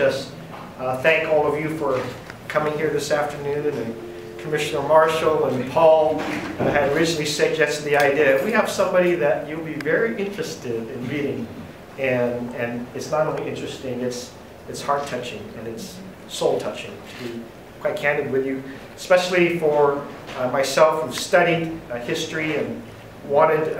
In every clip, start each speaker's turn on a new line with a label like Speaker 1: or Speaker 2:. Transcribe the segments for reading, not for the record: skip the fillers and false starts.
Speaker 1: just thank all of you for coming here this afternoon. And Commissioner Marshall and Paul had originally suggested the idea. We have somebody that you'll be very interested in meeting. And it's not only interesting, it's heart-touching and it's soul-touching, to be quite candid with you, especially for myself who've studied history and wanted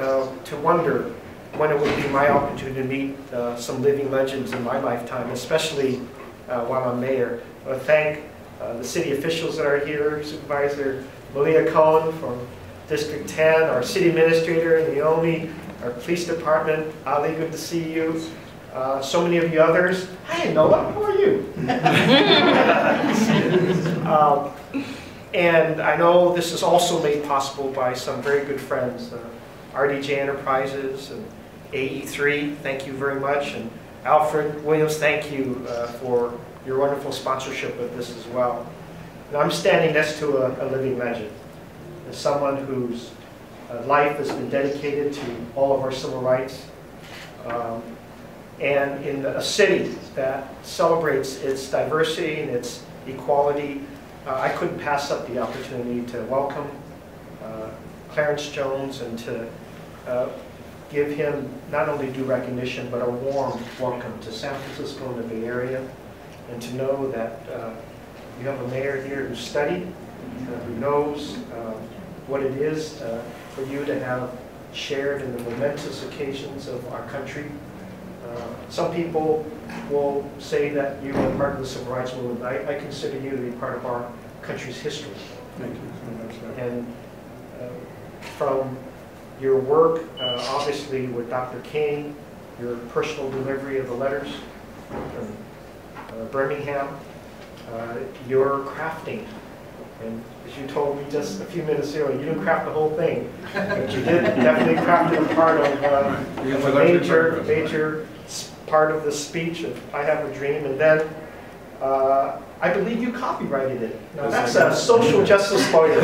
Speaker 1: to wonder when it would be my opportunity to meet some living legends in my lifetime, especially while I'm mayor. I want to thank the city officials that are here, Supervisor Malia Cohen from District 10, our city administrator, Naomi, our police department. Ali, good to see you. So many of you others. Hi, Noah, how are you? And I know this is also made possible by some very good friends, RDJ Enterprises and AE3, thank you very much. And Alfred Williams, thank you for your wonderful sponsorship of this as well. And I'm standing next to a living legend, as someone whose life has been dedicated to all of our civil rights. And in a city that celebrates its diversity and its equality, I couldn't pass up the opportunity to welcome Clarence Jones and to give him not only due recognition, but a warm welcome to San Francisco and the Bay Area, and to know that you have a mayor here who studied, who knows what it is for you to have shared in the momentous occasions of our country. Some people will say that you are part of the civil rights movement. I consider you to be part of our country's history.
Speaker 2: Thank you so much, sir.
Speaker 1: And from your work, obviously with Dr. King, your personal delivery of the letters from Birmingham, your crafting. And as you told me just a few minutes ago, you didn't craft the whole thing, but you did definitely craft a part of a major part of the speech of I Have a Dream. And then I believe you copyrighted it. Now that's a social justice lawyer.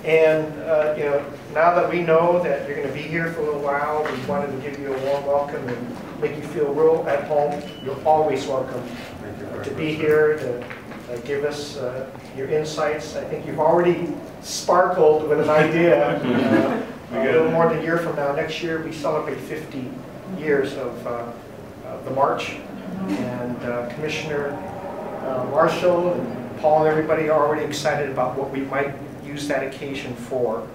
Speaker 1: And you know, now that we know that you're going to be here for a little while, we wanted to give you a warm welcome and make you feel real at home. You're always welcome to be here to give us your insights. I think you've already sparkled with an idea. A little more than a year from now, next year, we celebrate 50 years of the march. And Commissioner Marshall and Paul and everybody are already excited about what we might use that occasion for,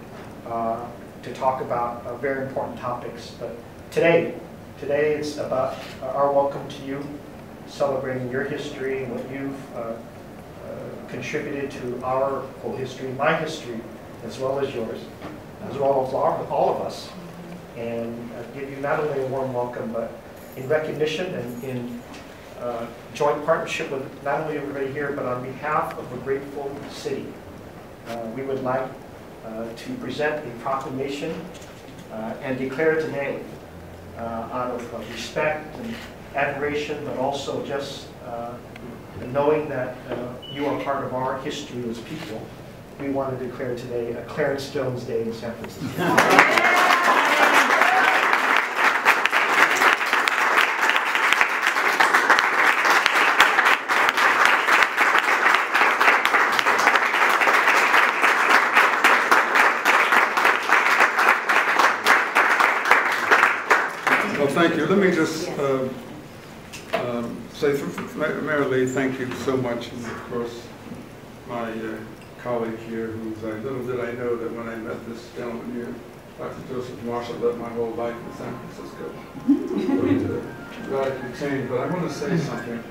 Speaker 1: to talk about very important topics. But today it's about our welcome to you, celebrating your history and what you've contributed to our whole history, my history, as well as yours, as well as all of us. And give you not only a warm welcome, but in recognition and in joint partnership with not only everybody here, but on behalf of a grateful city. We would like to present a proclamation and declare today out of respect and admiration, but also just knowing that you are part of our history as people. We want to declare today a Clarence Jones Day in San Francisco.
Speaker 2: Well, thank you. Let me just say, Mayor Lee, thank you so much. And of course, my colleague here, who's little did I know that when I met this gentleman here, Dr. Joseph Marshall, lived my whole life in San Francisco. So, radically changed. But I want to say something.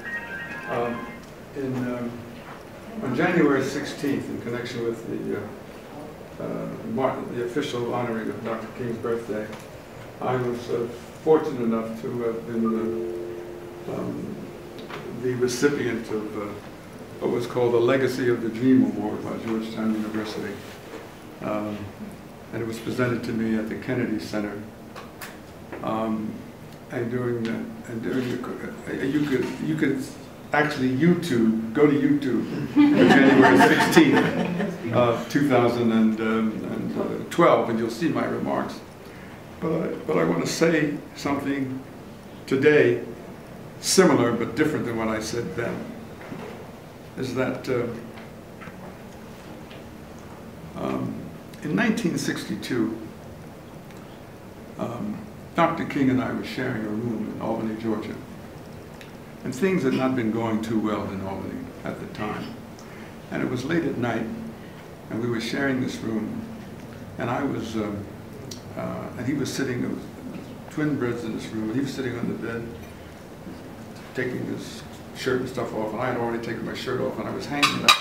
Speaker 2: On January 16th, in connection with the official honoring of Dr. King's birthday, I was fortunate enough to have been the recipient of what was called the Legacy of the Dream Award by Georgetown University. And it was presented to me at the Kennedy Center. And during the, you could actually YouTube, go to YouTube for January 16th, 2012, and you'll see my remarks. But I want to say something today similar but different than what I said then. Is that in 1962, Dr. King and I were sharing a room in Albany, Georgia. And things had not been going too well in Albany at the time. And it was late at night, and we were sharing this room. And I was, and he was sitting, there was twin beds in this room, and he was sitting on the bed, taking his shirt and stuff off, and I had already taken my shirt off, and I was hanging it up.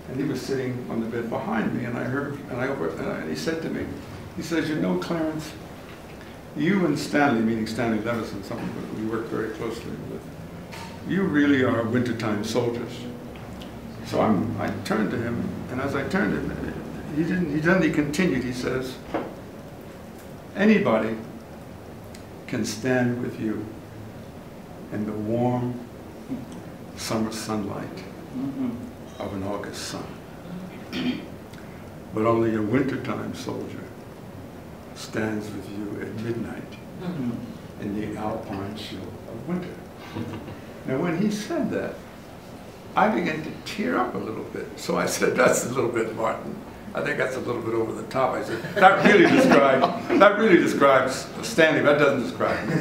Speaker 2: And he was sitting on the bed behind me, and I heard, and he said to me, he says, "You know, Clarence, you and Stanley," meaning Stanley Levison, someone we worked very closely with, "you really are wintertime soldiers." So I turned to him, and as I turned to him, he continued, he says, "Anybody can stand with you in the warm summer sunlight of an August sun. But only a wintertime soldier stands with you at midnight in the alpine chill of winter." Now when he said that, I began to tear up a little bit. So I said, "That's a little bit, Martin. I think that's a little bit over the top." I said, that really describes Stanley, that doesn't describe me."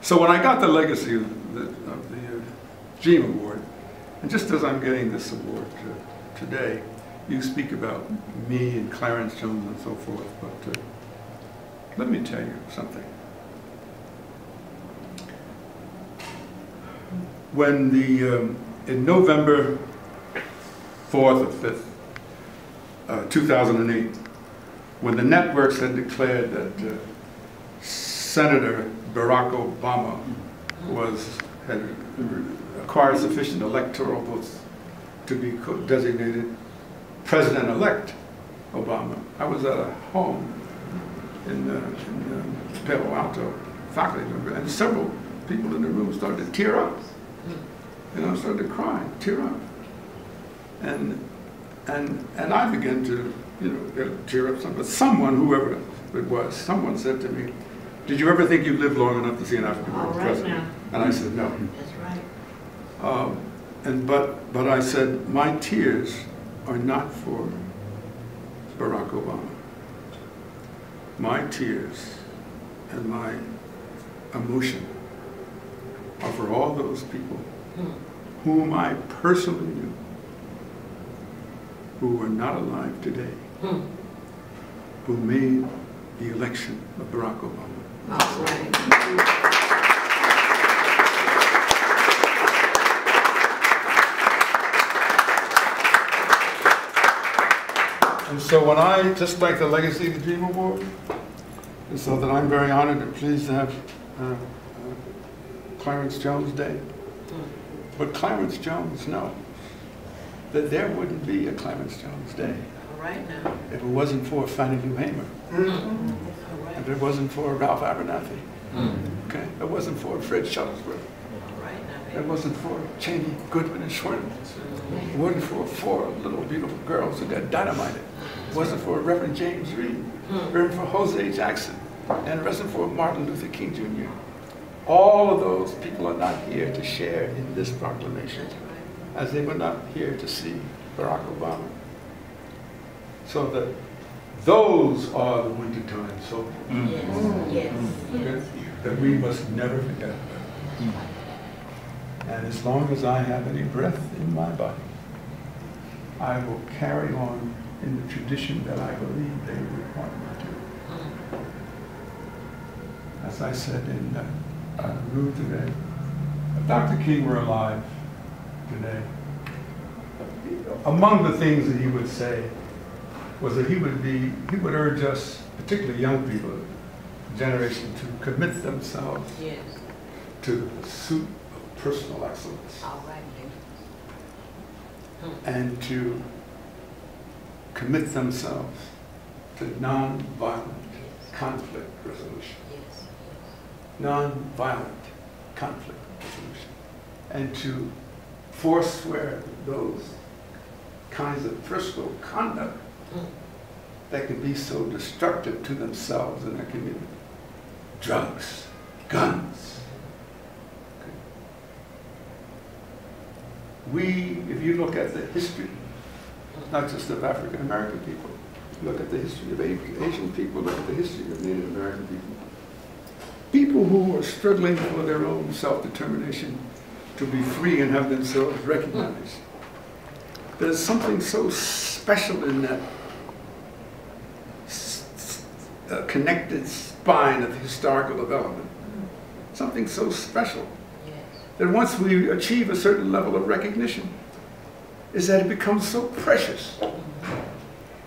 Speaker 2: So when I got the legacy of the Jean Award, and just as I'm getting this award today, you speak about me and Clarence Jones and so forth, but let me tell you something. When in November 4th or 5th, 2008, when the networks had declared that Senator Barack Obama had acquired sufficient electoral votes to be designated President-elect Obama, I was at a home in Palo Alto, faculty member, and several people in the room started to tear up. Started to cry, tear up. And I began to, tear up some, but someone, whoever it was, someone said to me, "Did you ever think you'd live long enough to see an African-American president?" And I said, "No."
Speaker 3: That's right.
Speaker 2: But I said, my tears are not for Barack Obama. My tears and my emotion are for all those people whom I personally knew, who are not alive today, who made the election of Barack Obama.
Speaker 3: That's right.
Speaker 2: And so when I, just like the Legacy of the Dream Award, and so that I'm very honored and pleased to have Clarence Jones Day. But Clarence Jones knows that there wouldn't be a Clarence Jones Day
Speaker 3: All right now.
Speaker 2: if it wasn't for Fannie Lou Hamer, if it wasn't for Ralph Abernathy, okay, if it wasn't for Fred Shuttlesworth,
Speaker 3: All right now.
Speaker 2: it wasn't for Cheney, Goodwin, and Schwinn. It wasn't for four little beautiful girls who got dynamited. It wasn't for Reverend James Reed. It wasn't for Jose Jackson. And it wasn't for Martin Luther King Jr. All of those people are not here to share in this proclamation, as they were not here to see Barack Obama. So that those are the wintertime soldiers.
Speaker 3: Yes.
Speaker 2: Okay? That we must never forget about. And as long as I have any breath in my body, I will carry on in the tradition that I believe they would want me to. As I said in the room today, if Dr. King were alive today, among the things that he would say was that he would urge us, particularly young people, generation, to commit themselves to the pursuit of personal excellence.
Speaker 3: All right.
Speaker 2: And to commit themselves to nonviolent conflict resolution. Nonviolent conflict resolution. and to forswear those kinds of personal conduct that can be so destructive to themselves and their community. Drugs, guns. If you look at the history, not just of African American people, look at the history of Asian people, look at the history of Native American people. People who are struggling for their own self-determination to be free and have themselves recognized. There's something so special in that connected spine of historical development. Something so special that once we achieve a certain level of recognition, is that it becomes so precious.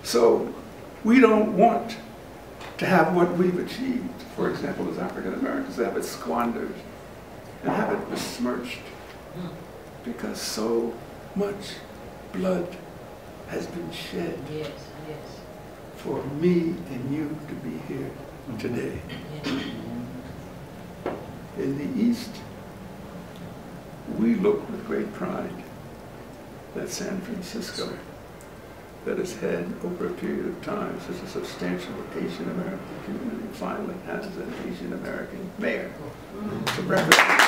Speaker 2: So we don't want to have what we've achieved, for example, as African Americans, to have it squandered and have it besmirched, because so much blood has been shed for me and you to be here today. In the East, we look with great pride that San Francisco, that has had over a period of time such a substantial Asian American community, finally has an Asian American mayor to represent.